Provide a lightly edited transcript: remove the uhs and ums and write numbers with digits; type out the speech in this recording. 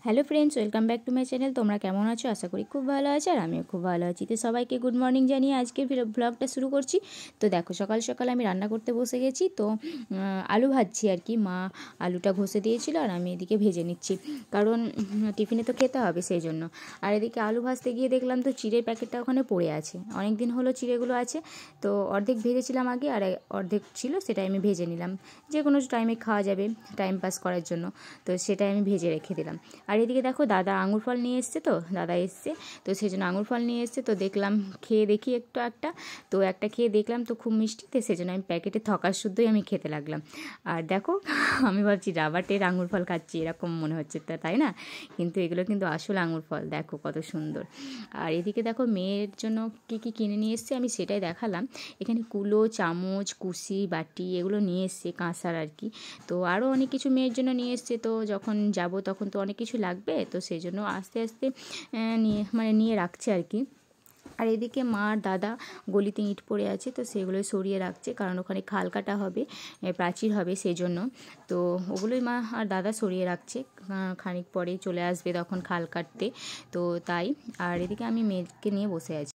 Hello friends, welcome back to my channel. তোমরা কেমন আছো? আশা করি খুব ভালো আছো, আর আমিও খুব ভালো আছি। তো সবাইকে গুড মর্নিং জানিয়ে আজকের ব্লগটা শুরু করছি। তো দেখো, সকাল সকাল আমি রান্না করতে বসে গেছি। তো আলু ভাজছি আর কি। মা আলুটা ঘষে দিয়েছিল আর আমি এদিকে ভেজে নিচ্ছি, কারণ টিফিনে তো খেতে হবে সেই জন্য। আর এদিকে আলু ভাজতে গিয়ে দেখলাম তো চিড়ের প্যাকেটটা ওখানে পড়ে আছে। অনেক দিন হলো চিড়েগুলো আছে, তো অর্ধেক ভেজেছিলাম আগে, আর অর্ধেক ছিল, সেটাই আমি ভেজে নিলাম। যে কোনো টাইমে খাওয়া যাবে, টাইম পাস করার জন্য, তো সেটাই আমি ভেজে রেখে দিলাম। আর এদিকে দেখো, দাদা আঙুর ফল নিয়ে এসছে, তো দাদা এসছে, তো সেই জন্য আঙুর ফল নিয়ে এসছে। তো দেখলাম, খেয়ে দেখি একটা, তো একটা খেয়ে দেখলাম তো খুব মিষ্টি, তো সেই জন্য আমি প্যাকেটে থকার শুদ্ধই আমি খেতে লাগলাম। আর দেখো, আমি ভাবছি রাবারের আঙুর ফল খাচ্ছি, এরকম মনে হচ্ছে, তাই না? কিন্তু এগুলো কিন্তু আসল আঙুর ফল, দেখো কত সুন্দর। আর এদিকে দেখো, মেয়ের জন্য কী কী কিনে নিয়ে এসছে আমি সেটাই দেখালাম। এখানে কুলো, চামচ, কুশি, বাটি এগুলো নিয়ে এসছে, কাঁসার আর কি। তো আরও অনেক কিছু মেয়ের জন্য নিয়ে এসছে। তো যখন যাব তখন তো অনেক কিছু লাগবে, তো সেই জন্য আস্তে আস্তে নিয়ে রাখছে আর কি। আর এদিকে মা আর দাদা গলিতে ইঁট পড়ে আছে, তো সেগুলোই সরিয়ে রাখছে, কারণ ওখানে খাল কাটা হবে, প্রাচীর হবে, সেই জন্য। তো ওগুলোই মা আর দাদা সরিয়ে রাখছে, খানিক পরে চলে আসবে তখন খাল কাটতে, তো তাই। আর এদিকে আমি মেয়েকে নিয়ে বসে আছি।